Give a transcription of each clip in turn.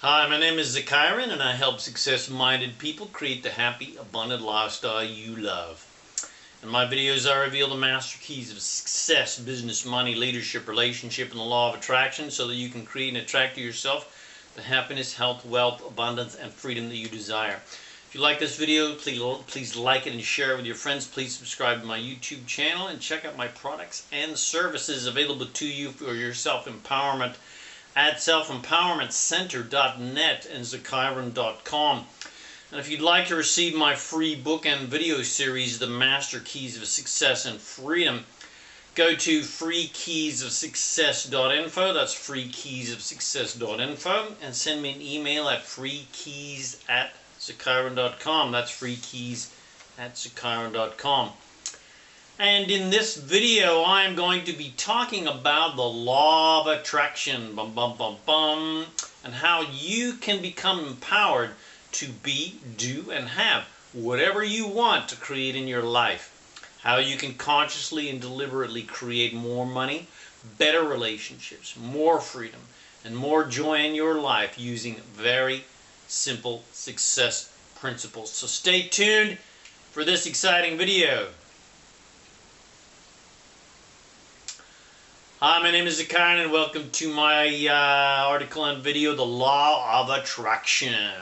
Hi, my name is ZaKaiRan, and I help success-minded people create the happy, abundant lifestyle you love. In my videos, I reveal the master keys of success, business, money, leadership, relationship, and the law of attraction so that you can create and attract to yourself the happiness, health, wealth, abundance, and freedom that you desire. If you like this video, please like it and share it with your friends. Please subscribe to my YouTube channel and check out my products and services available to you for your self-empowerment at selfempowermentcenter.net and ZaKaiRan.com. And if you'd like to receive my free book and video series, The Master Keys of Success and Freedom, go to freekeysofsuccess.info. That's freekeysofsuccess.info, and send me an email at freekeys@ZaKaiRan.com. That's freekeys@ZaKaiRan.com. And in this video, I'm going to be talking about the law of attraction, and how you can become empowered to be, do, and have whatever you want to create in your life. How you can consciously and deliberately create more money, better relationships, more freedom, and more joy in your life using very simple success principles. So stay tuned for this exciting video. Hi, my name is ZaKaiRan, and welcome to my article and video, The Law of Attraction.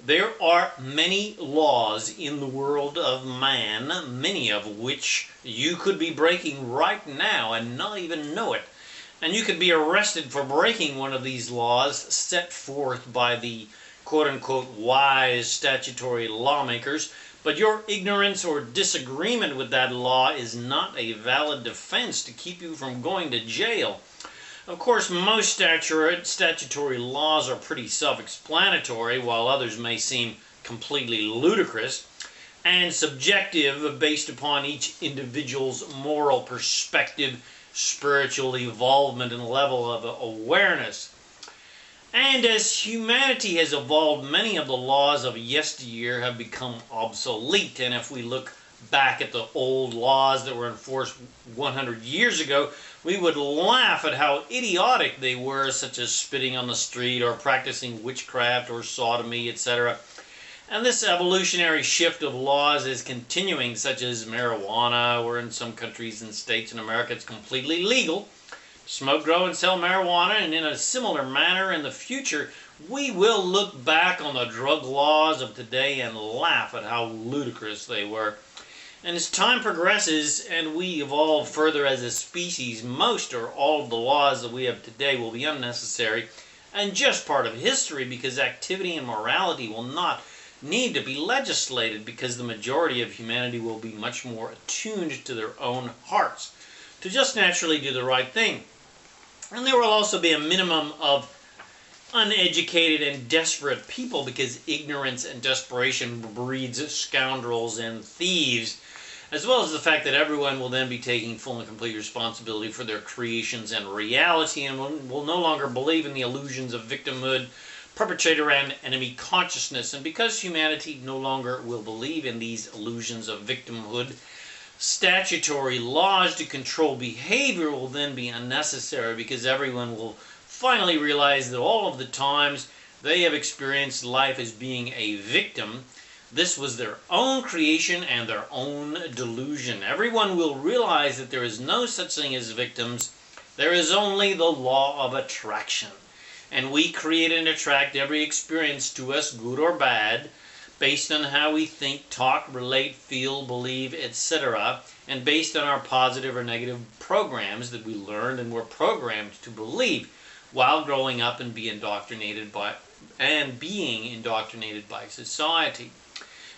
There are many laws in the world of man, many of which you could be breaking right now and not even know it. And you could be arrested for breaking one of these laws set forth by the quote-unquote wise statutory lawmakers. But your ignorance or disagreement with that law is not a valid defense to keep you from going to jail. Of course, most statutory laws are pretty self-explanatory, while others may seem completely ludicrous and subjective based upon each individual's moral perspective, spiritual evolvement, and level of awareness. And as humanity has evolved, many of the laws of yesteryear have become obsolete. And if we look back at the old laws that were enforced 100 years ago, we would laugh at how idiotic they were, such as spitting on the street or practicing witchcraft or sodomy, etc. And this evolutionary shift of laws is continuing, such as marijuana, where in some countries and states in America it's completely legal. Smoke, grow, and sell marijuana, and in a similar manner in the future, we will look back on the drug laws of today and laugh at how ludicrous they were. And as time progresses and we evolve further as a species, most or all of the laws that we have today will be unnecessary and just part of history, because activity and morality will not need to be legislated, because the majority of humanity will be much more attuned to their own hearts to just naturally do the right thing. And there will also be a minimum of uneducated and desperate people, because ignorance and desperation breeds scoundrels and thieves, as well as the fact that everyone will then be taking full and complete responsibility for their creations and reality, and will no longer believe in the illusions of victimhood, perpetrator, and enemy consciousness. And because humanity no longer will believe in these illusions of victimhood, statutory laws to control behavior will then be unnecessary, because everyone will finally realize that all of the times they have experienced life as being a victim, this was their own creation and their own delusion. Everyone will realize that there is no such thing as victims. There is only the law of attraction. And we create and attract every experience to us, good or bad, based on how we think, talk, relate, feel, believe, etc., and based on our positive or negative programs that we learned and were programmed to believe while growing up and being indoctrinated by society.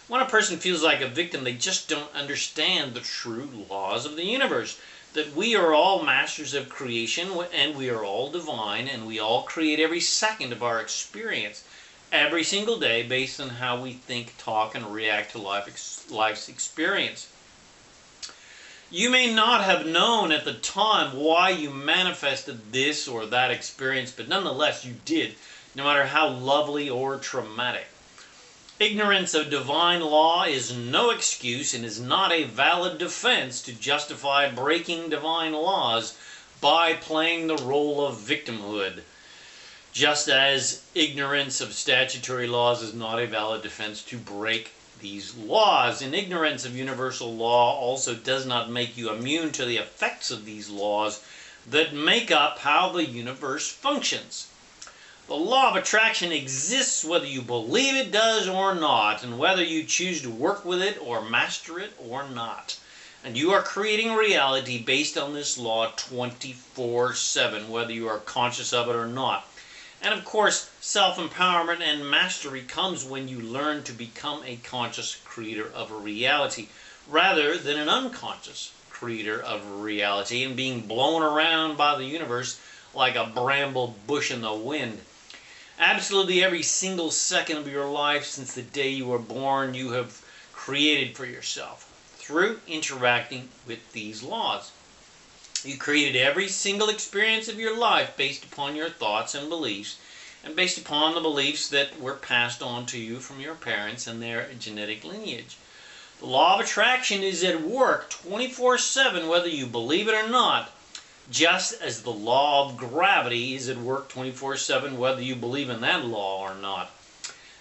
When a person feels like a victim, they just don't understand the true laws of the universe, that we are all masters of creation, and we are all divine, and we all create every second of our experience, every single day, based on how we think, talk, and react to life's experience. You may not have known at the time why you manifested this or that experience, but nonetheless you did, no matter how lovely or traumatic. Ignorance of divine law is no excuse and is not a valid defense to justify breaking divine laws by playing the role of victimhood. just as ignorance of statutory laws is not a valid defense to break these laws. And ignorance of universal law also does not make you immune to the effects of these laws that make up how the universe functions. The law of attraction exists whether you believe it does or not, and whether you choose to work with it or master it or not. And you are creating reality based on this law 24/7, whether you are conscious of it or not. And of course, self-empowerment and mastery comes when you learn to become a conscious creator of a reality, rather than an unconscious creator of a reality and being blown around by the universe like a bramble bush in the wind. Absolutely every single second of your life since the day you were born, you have created for yourself through interacting with these laws. You created every single experience of your life based upon your thoughts and beliefs, and based upon the beliefs that were passed on to you from your parents and their genetic lineage. The law of attraction is at work 24/7 whether you believe it or not, just as the law of gravity is at work 24/7 whether you believe in that law or not.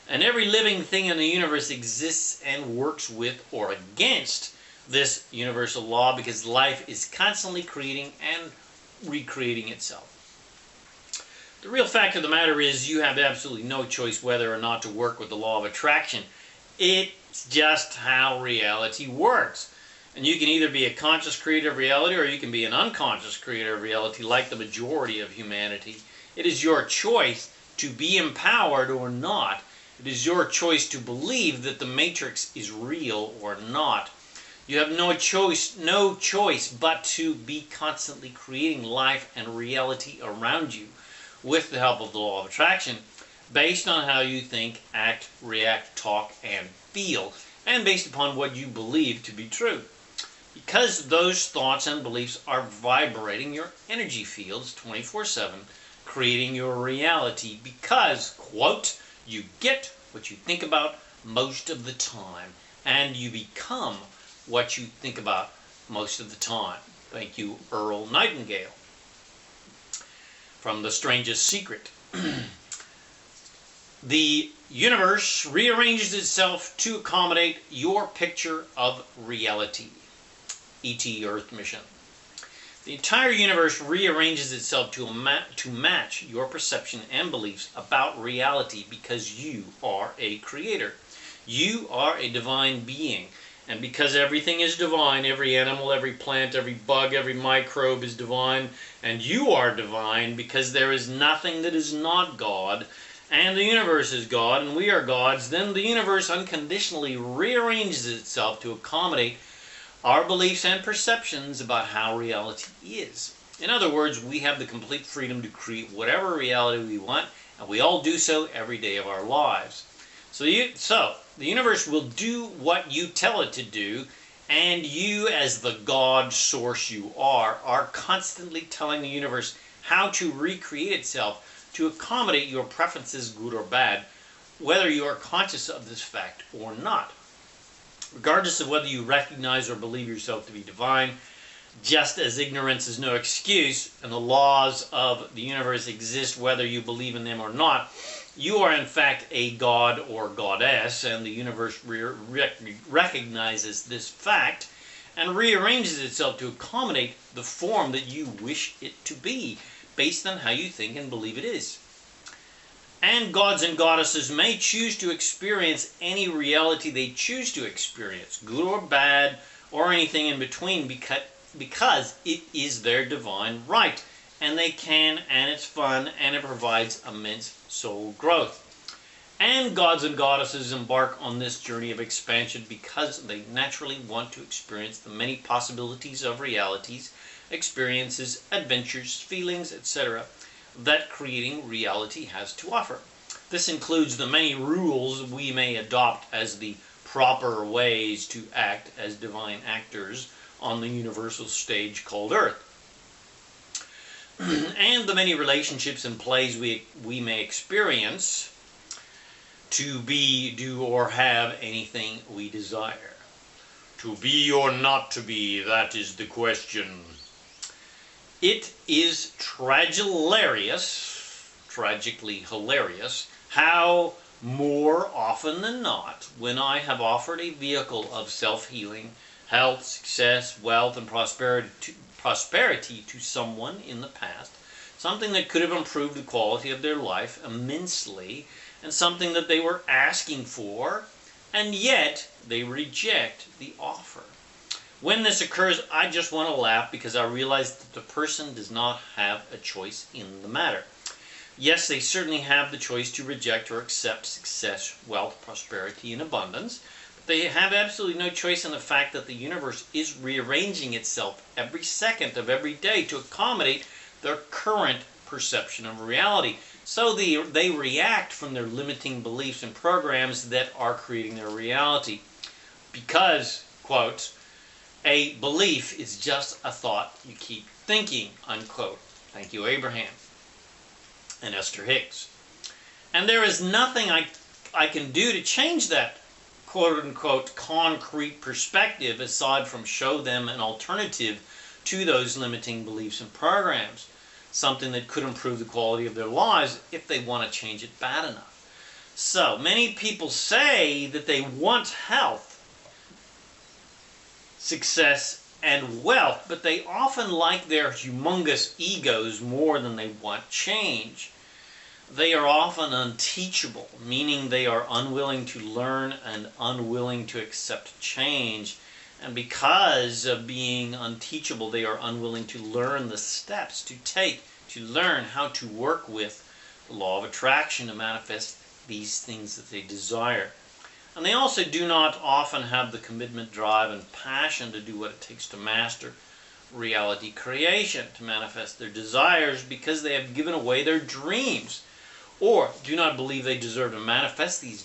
And every living thing in the universe exists and works with or against this universal law, because life is constantly creating and recreating itself. The real fact of the matter is you have absolutely no choice whether or not to work with the law of attraction. It's just how reality works. And you can either be a conscious creator of reality or you can be an unconscious creator of reality like the majority of humanity. It is your choice to be empowered or not. It is your choice to believe that the matrix is real or not. You have no choice but to be constantly creating life and reality around you with the help of the law of attraction, based on how you think, act, react, talk, and feel, and based upon what you believe to be true. Because those thoughts and beliefs are vibrating your energy fields 24/7, creating your reality, because, quote, you get what you think about most of the time, and you become what you think about most of the time. Thank you, Earl Nightingale. From The Strangest Secret. The universe rearranges itself to accommodate your picture of reality. E.T. Earth Mission. The entire universe rearranges itself to match your perception and beliefs about reality, because you are a creator. You are a divine being. And because everything is divine, every animal, every plant, every bug, every microbe is divine, and you are divine, because there is nothing that is not God, and the universe is God, and we are gods, then the universe unconditionally rearranges itself to accommodate our beliefs and perceptions about how reality is. In other words, we have the complete freedom to create whatever reality we want, and we all do so every day of our lives. So the universe will do what you tell it to do, and you, as the God source you are constantly telling the universe how to recreate itself to accommodate your preferences, good or bad, whether you are conscious of this fact or not. Regardless of whether you recognize or believe yourself to be divine, just as ignorance is no excuse and the laws of the universe exist whether you believe in them or not, you are in fact a god or goddess, and the universe recognizes this fact and rearranges itself to accommodate the form that you wish it to be, based on how you think and believe it is. And gods and goddesses may choose to experience any reality they choose to experience, good or bad, or anything in between, because it is their divine right, and they can, and it's fun, and it provides immense soul growth. And gods and goddesses embark on this journey of expansion because they naturally want to experience the many possibilities of realities, experiences, adventures, feelings, etc. that creating reality has to offer. This includes the many rules we may adopt as the proper ways to act as divine actors on the universal stage called Earth. And the many relationships and plays we may experience to be, do, or have anything we desire. To be or not to be, that is the question. It is tragilarious tragically hilarious how more often than not, when I have offered a vehicle of self-healing, health, success, wealth, and prosperity to someone in the past, something that could have improved the quality of their life immensely, and something that they were asking for, and yet they reject the offer. When this occurs, I just want to laugh because I realize that the person does not have a choice in the matter. Yes, they certainly have the choice to reject or accept success, wealth, prosperity, and abundance, but they have absolutely no choice in the fact that the universe is rearranging itself every second of every day to accommodate their current perception of reality. So they react from their limiting beliefs and programs that are creating their reality. Because, quote, a belief is just a thought you keep thinking, unquote. Thank you, Abraham and Esther Hicks. And there is nothing I can do to change that quote-unquote concrete perspective aside from show them an alternative to those limiting beliefs and programs, something that could improve the quality of their lives if they want to change it bad enough. So many people say that they want health, success, and wealth, but they often like their humongous egos more than they want change. They are often unteachable, meaning they are unwilling to learn and unwilling to accept change. And because of being unteachable, they are unwilling to learn the steps to take to learn how to work with the law of attraction to manifest these things that they desire. And they also do not often have the commitment, drive, and passion to do what it takes to master reality creation, to manifest their desires, because they have given away their dreams, or do not believe they deserve to manifest these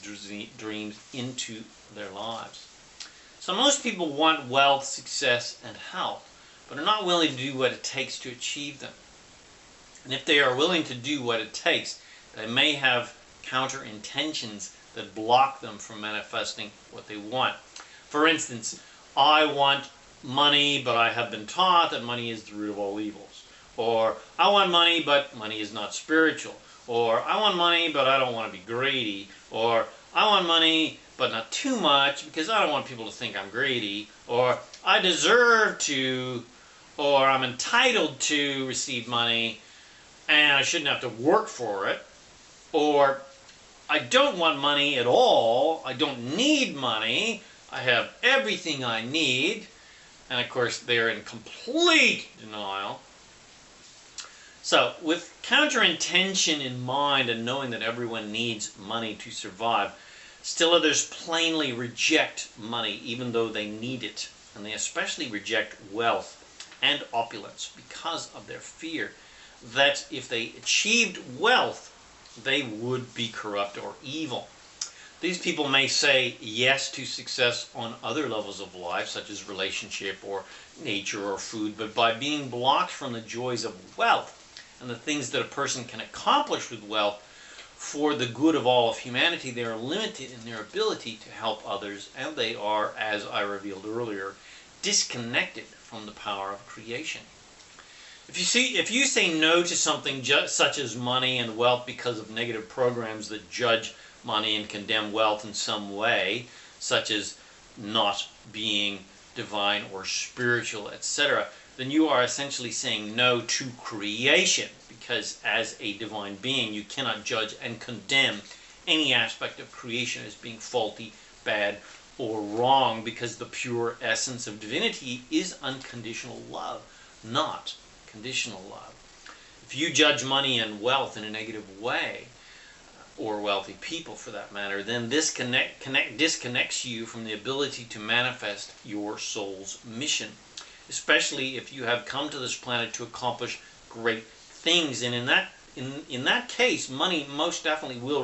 dreams into their lives. So most people want wealth, success, and health, but are not willing to do what it takes to achieve them. And if they are willing to do what it takes, they may have counter intentions that block them from manifesting what they want. For instance, I want money, but I have been taught that money is the root of all evils. Or, I want money, but money is not spiritual. Or, I want money, but I don't want to be greedy. Or, I want money, but not too much, because I don't want people to think I'm greedy. Or, I deserve to, or I'm entitled to receive money, and I shouldn't have to work for it. Or, I don't want money at all. I don't need money. I have everything I need. And of course, they're in complete denial. So, with counter-intention in mind and knowing that everyone needs money to survive, still others plainly reject money even though they need it. And they especially reject wealth and opulence because of their fear that if they achieved wealth, they would be corrupt or evil. These people may say yes to success on other levels of life, such as relationship or nature or food, but by being blocked from the joys of wealth and the things that a person can accomplish with wealth for the good of all of humanity, they are limited in their ability to help others, and they are, as I revealed earlier, disconnected from the power of creation. If you say no to something such as money and wealth because of negative programs that judge money and condemn wealth in some way, such as not being divine or spiritual, etc., then you are essentially saying no to creation, because as a divine being, you cannot judge and condemn any aspect of creation as being faulty, bad, or wrong, because the pure essence of divinity is unconditional love, not conditional love. If you judge money and wealth in a negative way, or wealthy people for that matter, then this disconnects you from the ability to manifest your soul's mission, especially if you have come to this planet to accomplish great things. And in that case, money most definitely will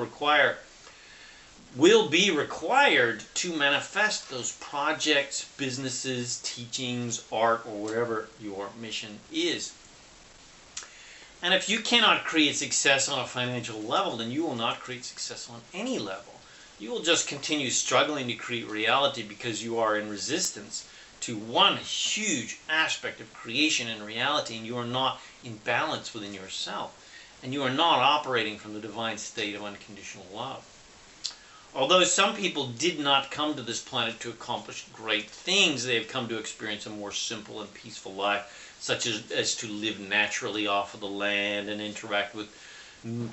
be required to manifest those projects, businesses, teachings, art, or whatever your mission is. And if you cannot create success on a financial level, then you will not create success on any level. You will just continue struggling to create reality because you are in resistance to one huge aspect of creation and reality, and you are not in balance within yourself. and you are not operating from the divine state of unconditional love. Although some people did not come to this planet to accomplish great things, they have come to experience a more simple and peaceful life, such as to live naturally off of the land and interact with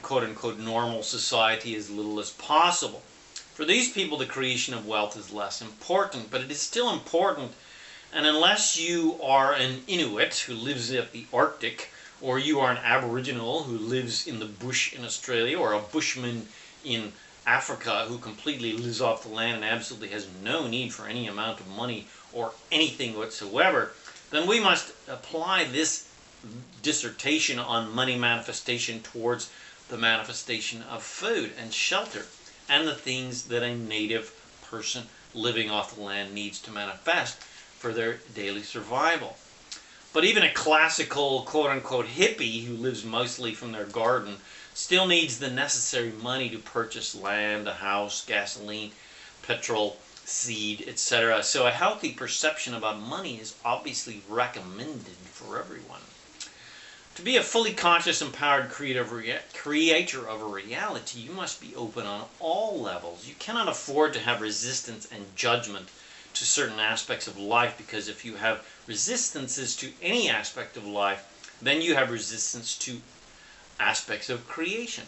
quote-unquote normal society as little as possible. For these people, the creation of wealth is less important, but it is still important, and unless you are an Inuit who lives at the Arctic, or you are an Aboriginal who lives in the bush in Australia, or a bushman in Africa who completely lives off the land and absolutely has no need for any amount of money or anything whatsoever, then we must apply this dissertation on money manifestation towards the manifestation of food and shelter and the things that a native person living off the land needs to manifest for their daily survival. But even a classical quote-unquote hippie who lives mostly from their garden still needs the necessary money to purchase land, a house, gasoline, petrol, seed, etc. So a healthy perception about money is obviously recommended for everyone. To be a fully conscious, empowered creator of a reality, you must be open on all levels. You cannot afford to have resistance and judgment to certain aspects of life, because if you have resistances to any aspect of life, then you have resistance to aspects of creation,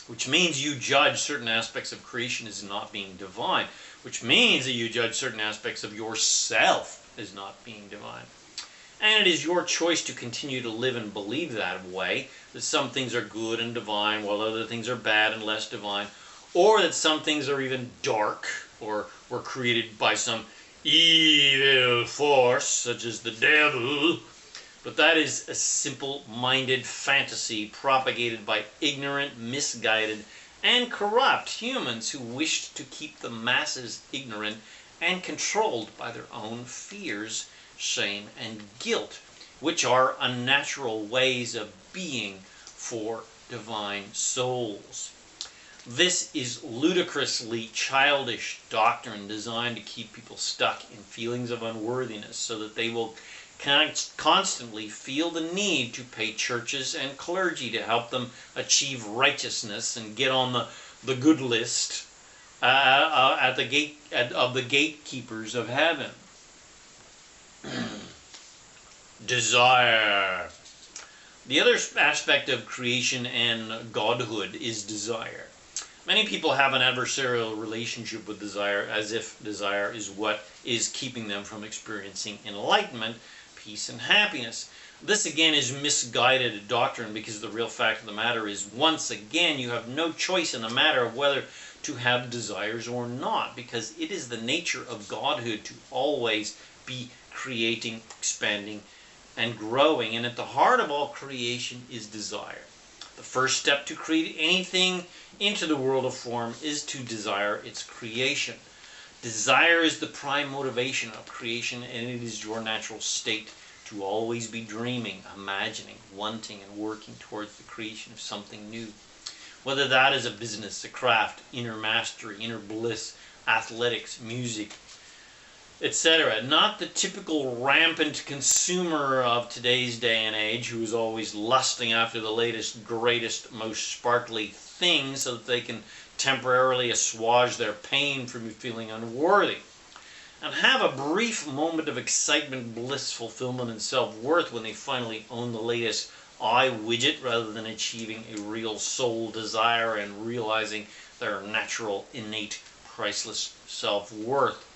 which means you judge certain aspects of creation as not being divine, which means that you judge certain aspects of yourself as not being divine. And it is your choice to continue to live and believe that way, that some things are good and divine while other things are bad and less divine, or that some things are even dark or were created by some evil force such as the devil. But that is a simple-minded fantasy propagated by ignorant, misguided, and corrupt humans who wished to keep the masses ignorant and controlled by their own fears, shame, and guilt, which are unnatural ways of being for divine souls. This is ludicrously childish doctrine designed to keep people stuck in feelings of unworthiness so that they will constantly feel the need to pay churches and clergy to help them achieve righteousness and get on the good list of the gatekeepers of heaven. Desire. The other aspect of creation and godhood is desire. Many people have an adversarial relationship with desire, as if desire is what is keeping them from experiencing enlightenment, peace, and happiness. This again is misguided doctrine, because the real fact of the matter is, once again, you have no choice in the matter of whether to have desires or not, because it is the nature of godhood to always be creating, expanding, and growing, and at the heart of all creation is desire. The first step to create anything into the world of form is to desire its creation. Desire is the prime motivation of creation, and it is your natural state to always be dreaming, imagining, wanting, and working towards the creation of something new. Whether that is a business, a craft, inner mastery, inner bliss, athletics, music, etc. Not the typical rampant consumer of today's day and age who is always lusting after the latest, greatest, most sparkly thing so that they can temporarily assuage their pain from feeling unworthy and have a brief moment of excitement, bliss, fulfillment, and self-worth when they finally own the latest widget, rather than achieving a real soul desire and realizing their natural, innate, priceless self-worth.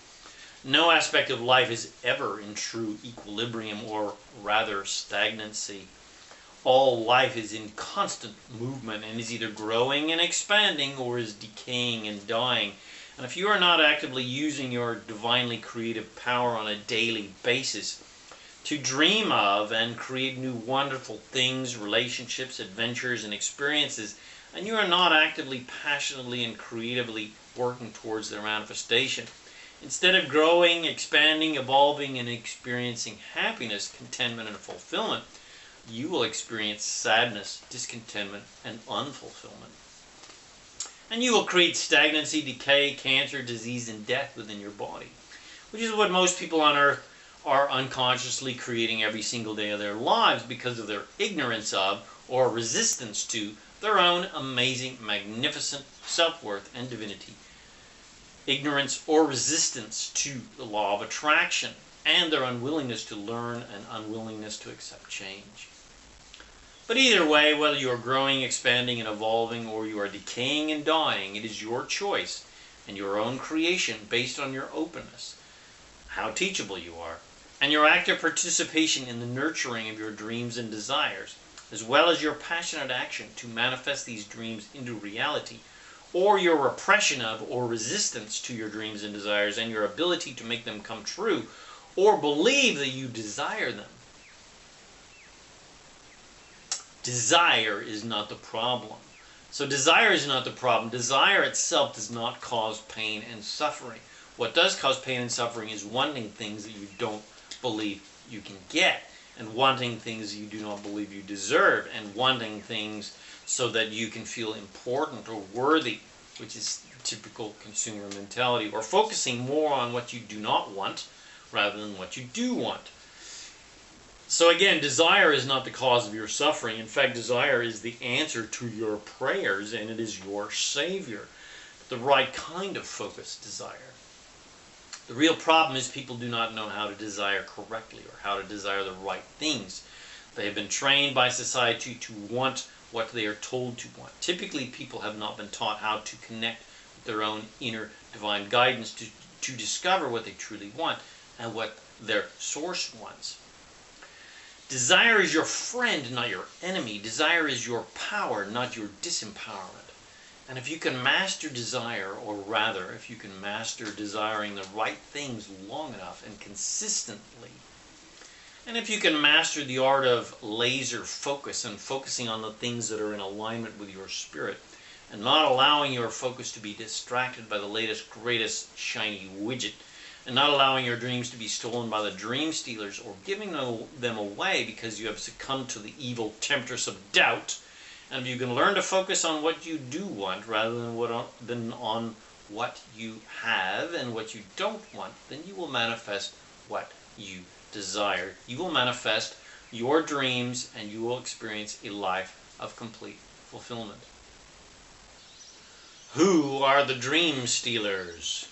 No aspect of life is ever in true equilibrium, or rather stagnancy. All life is in constant movement and is either growing and expanding or is decaying and dying. And if you are not actively using your divinely creative power on a daily basis to dream of and create new wonderful things, relationships, adventures, and experiences, and you are not actively, passionately, and creatively working towards their manifestation, instead of growing, expanding, evolving, and experiencing happiness, contentment, and fulfillment, you will experience sadness, discontentment, and unfulfillment. And you will create stagnancy, decay, cancer, disease, and death within your body, which is what most people on earth are unconsciously creating every single day of their lives because of their ignorance of, or resistance to their own amazing, magnificent self-worth and divinity. Ignorance or resistance to the law of attraction, and their unwillingness to learn and unwillingness to accept change. But either way, whether you are growing, expanding, and evolving, or you are decaying and dying, it is your choice and your own creation based on your openness, how teachable you are, and your active participation in the nurturing of your dreams and desires, as well as your passionate action to manifest these dreams into reality, or your repression of or resistance to your dreams and desires and your ability to make them come true, or believe that you desire them. Desire is not the problem. So desire is not the problem. Desire itself does not cause pain and suffering. What does cause pain and suffering is wanting things that you don't believe you can get, and wanting things you do not believe you deserve, and wanting things so that you can feel important or worthy, which is typical consumer mentality, or focusing more on what you do not want rather than what you do want. So again, desire is not the cause of your suffering. In fact, desire is the answer to your prayers, and it is your savior. The right kind of focused desire. The real problem is people do not know how to desire correctly, or how to desire the right things. They have been trained by society to want what they are told to want. Typically, people have not been taught how to connect with their own inner divine guidance to discover what they truly want and what their source wants. Desire is your friend, not your enemy. Desire is your power, not your disempowerment. And if you can master desire, or rather, if you can master desiring the right things long enough and consistently, and if you can master the art of laser focus and focusing on the things that are in alignment with your spirit, and not allowing your focus to be distracted by the latest, greatest shiny widget, and not allowing your dreams to be stolen by the dream stealers or giving them away because you have succumbed to the evil temptress of doubt, and if you can learn to focus on what you do want rather than on what you have and what you don't want, then you will manifest what you desire. You will manifest your dreams, and you will experience a life of complete fulfillment. Who are the dream stealers?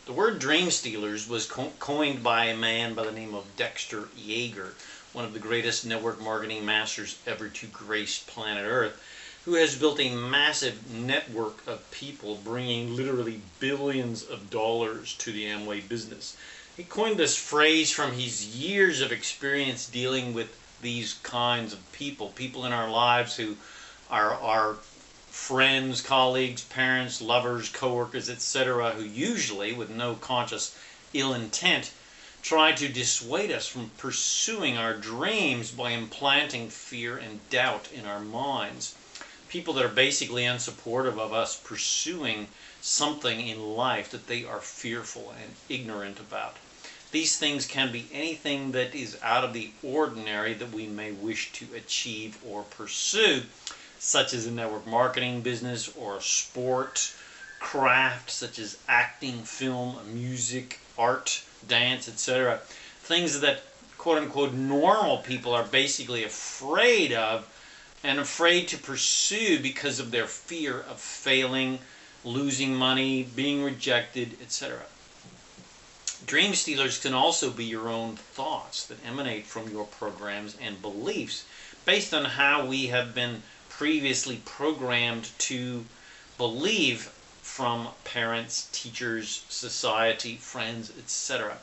The word dream stealers was coined by a man by the name of Dexter Yeager, one of the greatest network marketing masters ever to grace planet Earth, who has built a massive network of people bringing literally billions of dollars to the Amway business. He coined this phrase from his years of experience dealing with these kinds of people in our lives who are our friends, colleagues, parents, lovers, coworkers, etc., who usually, with no conscious ill intent, try to dissuade us from pursuing our dreams by implanting fear and doubt in our minds. People that are basically unsupportive of us pursuing something in life that they are fearful and ignorant about. These things can be anything that is out of the ordinary that we may wish to achieve or pursue, such as a network marketing business or a sport, craft such as acting, film, music, art, dance, etc. Things that quote-unquote normal people are basically afraid of and afraid to pursue because of their fear of failing, losing money, being rejected, etc. Dream stealers can also be your own thoughts that emanate from your programs and beliefs based on how we have been previously programmed to believe from parents, teachers, society, friends, etc.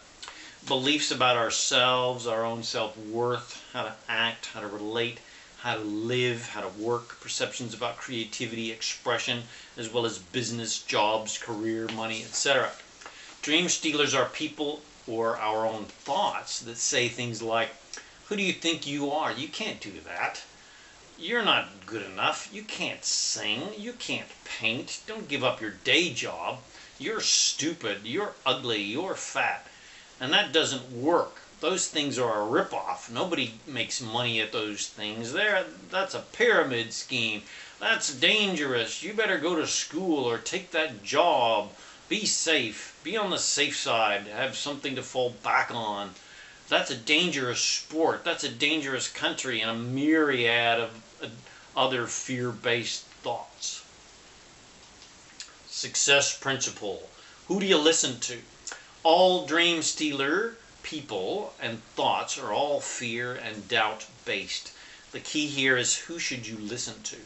Beliefs about ourselves, our own self-worth, how to act, how to relate, how to live, how to work, perceptions about creativity, expression, as well as business, jobs, career, money, etc. Dream stealers are people or our own thoughts that say things like, "Who do you think you are? You can't do that. You're not good enough. You can't sing. You can't paint. Don't give up your day job. You're stupid. You're ugly. You're fat." And that doesn't work. Those things are a ripoff. Nobody makes money at those things. That's a pyramid scheme. That's dangerous. You better go to school or take that job. Be safe. Be on the safe side. Have something to fall back on. That's a dangerous sport. That's a dangerous country and a myriad of other fear-based thoughts. Success principle. Who do you listen to? All dream stealer people and thoughts are all fear and doubt based. The key here is, who should you listen to?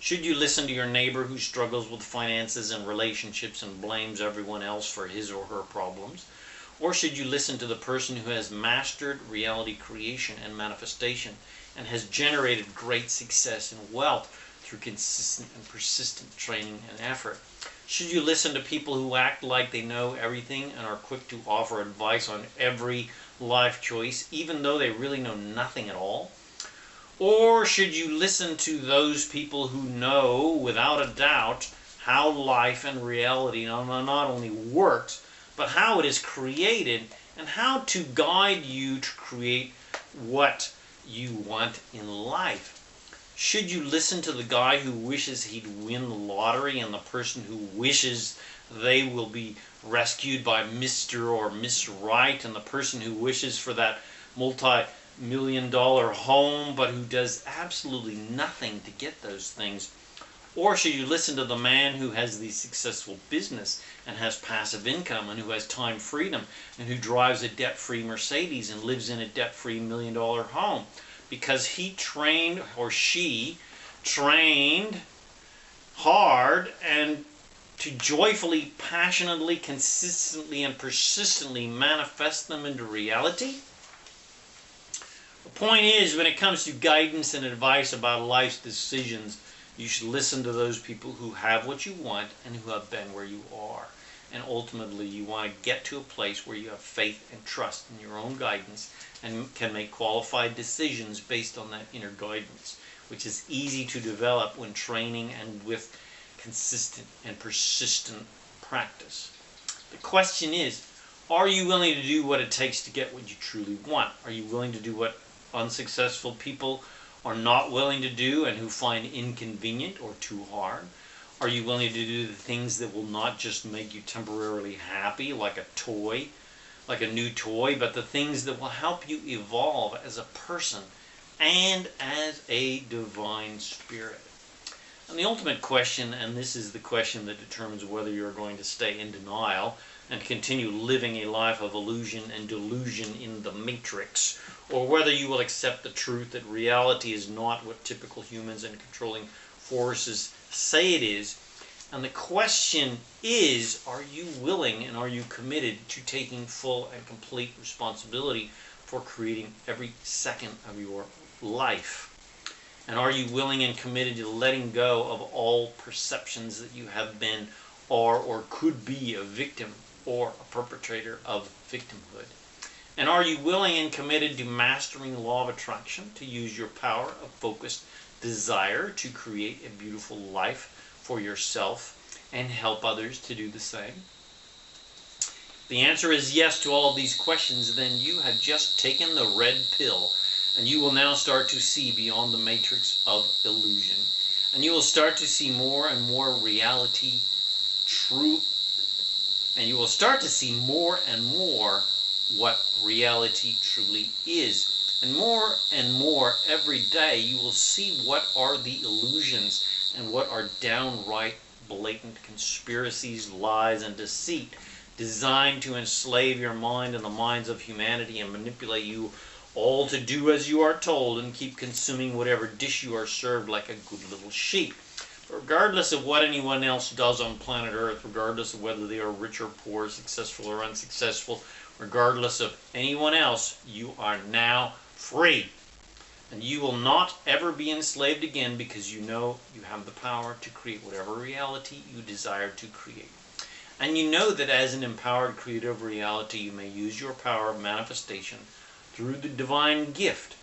Should you listen to your neighbor who struggles with finances and relationships and blames everyone else for his or her problems? Or should you listen to the person who has mastered reality creation and manifestation and has generated great success and wealth through consistent and persistent training and effort? Should you listen to people who act like they know everything and are quick to offer advice on every life choice, even though they really know nothing at all? Or should you listen to those people who know, without a doubt, how life and reality not only works, but how it is created and how to guide you to create what you want in life? Should you listen to the guy who wishes he'd win the lottery and the person who wishes they will be rescued by Mr. or Miss Right and the person who wishes for that multi-million-dollar home but who does absolutely nothing to get those things? Or should you listen to the man who has the successful business and has passive income and who has time freedom and who drives a debt-free Mercedes and lives in a debt-free $1 million home because he trained, or she trained hard and to joyfully, passionately, consistently, and persistently manifest them into reality? The point is, when it comes to guidance and advice about life's decisions, you should listen to those people who have what you want and who have been where you are. And ultimately, you want to get to a place where you have faith and trust in your own guidance and can make qualified decisions based on that inner guidance, which is easy to develop when training and with consistent and persistent practice. The question is, are you willing to do what it takes to get what you truly want? Are you willing to do what unsuccessful people are not willing to do and who find inconvenient or too hard? Are you willing to do the things that will not just make you temporarily happy, like a toy, like a new toy, but the things that will help you evolve as a person and as a divine spirit? And the ultimate question, and this is the question that determines whether you're going to stay in denial and continue living a life of illusion and delusion in the matrix, or whether you will accept the truth that reality is not what typical humans and controlling forces say it is. And the question is, are you willing and are you committed to taking full and complete responsibility for creating every second of your life? And are you willing and committed to letting go of all perceptions that you have been or could be a victim or a perpetrator of victimhood? And are you willing and committed to mastering the law of attraction, to use your power of focused desire to create a beautiful life for yourself and help others to do the same? The answer is yes to all of these questions. Then you have just taken the red pill, and you will now start to see beyond the matrix of illusion. And you will start to see more and more reality true. And you will start to see more and more what reality truly is. And more every day you will see what are the illusions and what are downright blatant conspiracies, lies, and deceit designed to enslave your mind and the minds of humanity and manipulate you all to do as you are told and keep consuming whatever dish you are served like a good little sheep. Regardless of what anyone else does on planet Earth, regardless of whether they are rich or poor, successful or unsuccessful, regardless of anyone else, you are now free. And you will not ever be enslaved again because you know you have the power to create whatever reality you desire to create. And you know that as an empowered creator of reality, you may use your power of manifestation through the divine gift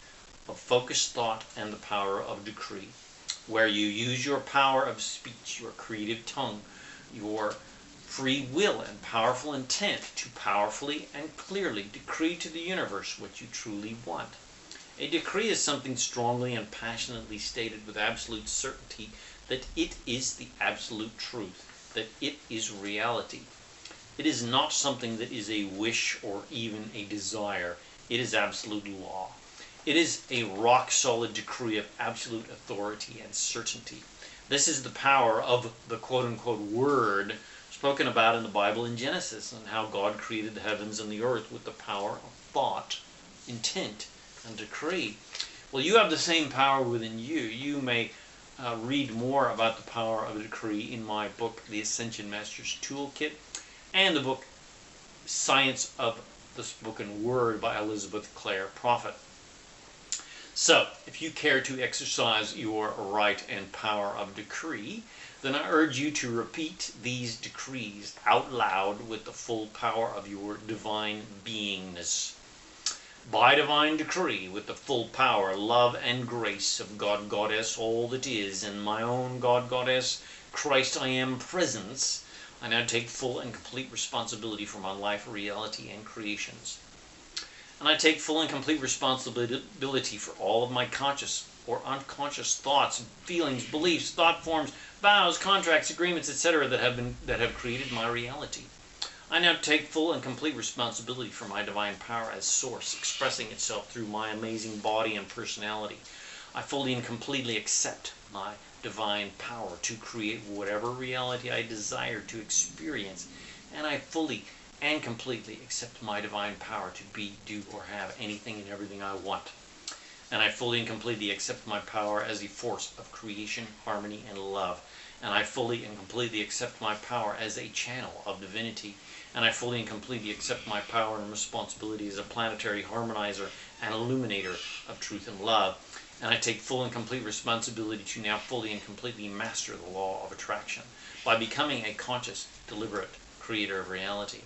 of focused thought and the power of decree, where you use your power of speech, your creative tongue, your free will and powerful intent to powerfully and clearly decree to the universe what you truly want. A decree is something strongly and passionately stated with absolute certainty that it is the absolute truth, that it is reality. It is not something that is a wish or even a desire. It is absolute law. It is a rock-solid decree of absolute authority and certainty. This is the power of the quote-unquote word spoken about in the Bible in Genesis, and how God created the heavens and the earth with the power of thought, intent, and decree. Well, you have the same power within you. You may read more about the power of a decree in my book, The Ascension Master's Toolkit, and the book Science of the Spoken Word by Elizabeth Clare Prophet. So, if you care to exercise your right and power of decree, then I urge you to repeat these decrees out loud with the full power of your divine beingness. By divine decree, with the full power, love, and grace of God, Goddess, all that is, and my own God, Goddess, Christ I am presence, I now take full and complete responsibility for my life, reality, and creations. And I take full and complete responsibility for all of my conscious or unconscious thoughts, feelings, beliefs, thought forms, vows, contracts, agreements, etc. that have created my reality. I now take full and complete responsibility for my divine power as source, expressing itself through my amazing body and personality. I fully and completely accept my divine power to create whatever reality I desire to experience, and I fully and completely accept my divine power to be, do, or have anything and everything I want. And I fully and completely accept my power as a force of creation, harmony, and love. And I fully and completely accept my power as a channel of divinity. And I fully and completely accept my power and responsibility as a planetary harmonizer and illuminator of truth and love. And I take full and complete responsibility to now fully and completely master the law of attraction by becoming a conscious, deliberate creator of reality.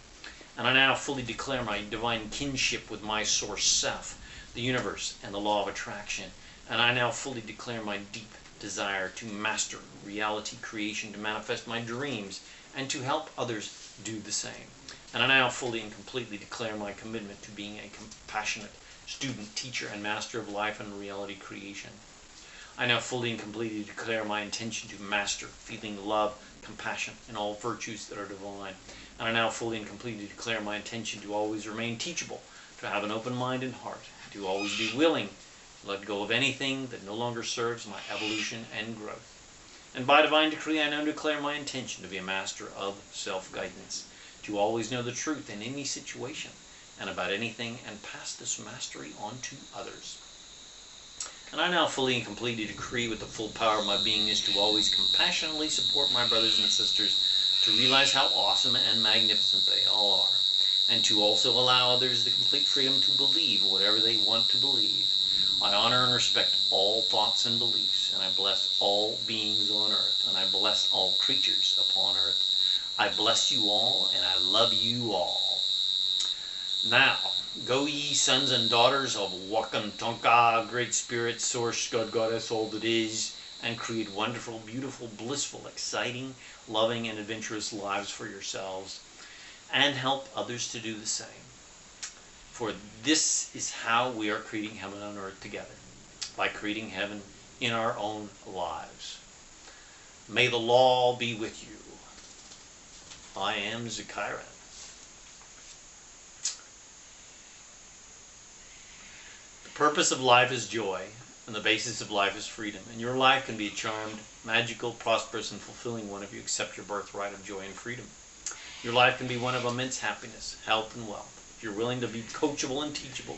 And I now fully declare my divine kinship with my source self, the universe, and the law of attraction. And I now fully declare my deep desire to master reality creation, to manifest my dreams, and to help others do the same. And I now fully and completely declare my commitment to being a compassionate student, teacher, and master of life and reality creation. I now fully and completely declare my intention to master feeling love, compassion, and all virtues that are divine. And I now fully and completely declare my intention to always remain teachable, to have an open mind and heart, to always be willing to let go of anything that no longer serves my evolution and growth. And by divine decree, I now declare my intention to be a master of self-guidance, to always know the truth in any situation and about anything, and pass this mastery on to others. And I now fully and completely decree with the full power of my beingness to always compassionately support my brothers and sisters, to realize how awesome and magnificent they all are, and to also allow others the complete freedom to believe whatever they want to believe. I honor and respect all thoughts and beliefs, and I bless all beings on earth, and I bless all creatures upon earth. I bless you all, and I love you all. Now, go ye sons and daughters of Wakantonka, Great Spirit, Source, God, Goddess, all that is, and create wonderful, beautiful, blissful, exciting, loving, and adventurous lives for yourselves, and help others to do the same. For this is how we are creating heaven on earth together, by creating heaven in our own lives. May the law be with you. I am ZaKaiRan. The purpose of life is joy, and the basis of life is freedom. And your life can be a charmed, magical, prosperous, and fulfilling one if you accept your birthright of joy and freedom. Your life can be one of immense happiness, health, and wealth, if you're willing to be coachable and teachable,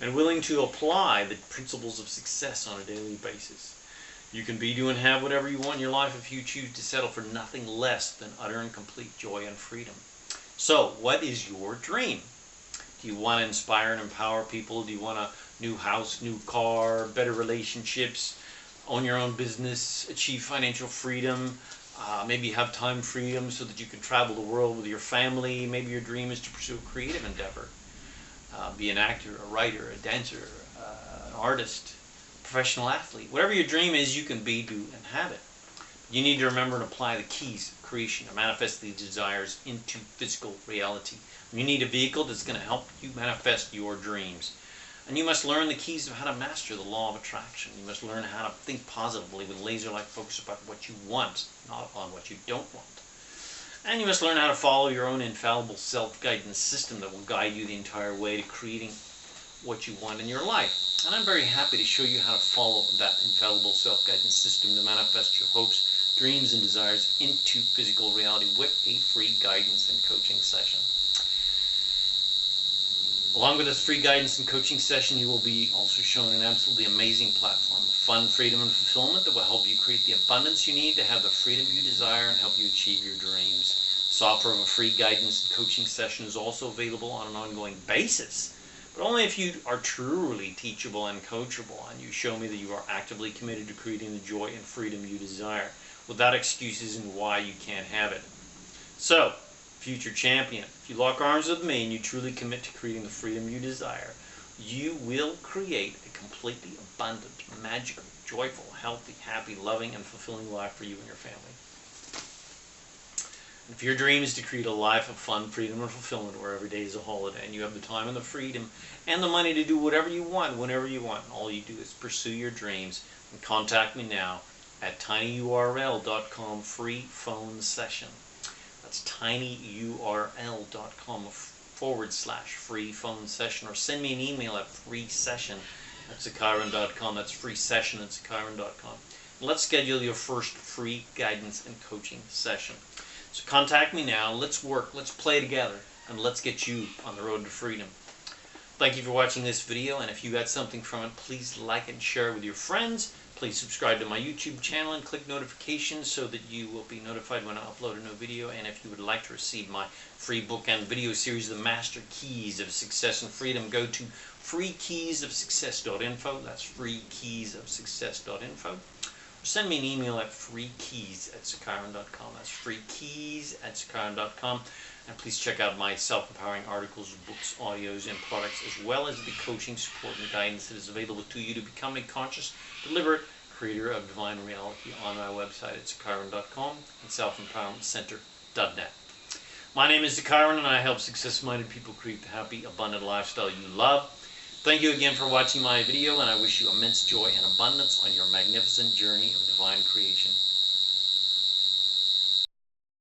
and willing to apply the principles of success on a daily basis. You can be, do, and have whatever you want in your life if you choose to settle for nothing less than utter and complete joy and freedom. So, what is your dream? Do you want to inspire and empower people? Do you want a new house, new car, better relationships, own your own business, achieve financial freedom, maybe have time freedom so that you can travel the world with your family? Maybe your dream is to pursue a creative endeavor, be an actor, a writer, a dancer, an artist, professional athlete. Whatever your dream is, you can be, do, and have it. You need to remember and apply the keys of creation to manifest these desires into physical reality. You need a vehicle that's going to help you manifest your dreams. And you must learn the keys of how to master the law of attraction. You must learn how to think positively with laser-like focus about what you want, not on what you don't want. And you must learn how to follow your own infallible self-guidance system that will guide you the entire way to creating what you want in your life. And I'm very happy to show you how to follow that infallible self-guidance system to manifest your hopes, dreams, and desires into physical reality with a free guidance and coaching session. Along with this free guidance and coaching session, you will be also shown an absolutely amazing platform of fun, freedom, and fulfillment that will help you create the abundance you need to have the freedom you desire and help you achieve your dreams. This offer of a free guidance and coaching session is also available on an ongoing basis, but only if you are truly teachable and coachable and you show me that you are actively committed to creating the joy and freedom you desire, without excuses and why you can't have it. So, future champion, if you lock arms with me and you truly commit to creating the freedom you desire, you will create a completely abundant, magical, joyful, healthy, happy, loving, and fulfilling life for you and your family. And if your dream is to create a life of fun, freedom, and fulfillment where every day is a holiday and you have the time and the freedom and the money to do whatever you want, whenever you want, all you do is pursue your dreams, and contact me now at tinyurl.com free phone session. That's tinyurl.com/free phone session, or send me an email at freesession@ZaKaiRan.com. That's freesession@ZaKaiRan.com. Let's schedule your first free guidance and coaching session. So contact me now. Let's work. Let's play together, and let's get you on the road to freedom. Thank you for watching this video, and if you got something from it, please like and share it with your friends. Please subscribe to my YouTube channel and click notifications so that you will be notified when I upload a new video. And if you would like to receive my free book and video series, The Master Keys of Success and Freedom, go to freekeysofsuccess.info. That's freekeysofsuccess.info. Or send me an email at freekeys@ZaKaiRan.com. That's freekeys@ZaKaiRan.com. And please check out my self-empowering articles, books, audios, and products, as well as the coaching, support, and guidance that is available to you to become a conscious, deliberate creator of divine reality on my website at ZaKaiRan.com and selfempowermentcenter.net. My name is ZaKaiRan, and I help success-minded people create the happy, abundant lifestyle you love. Thank you again for watching my video, and I wish you immense joy and abundance on your magnificent journey of divine creation.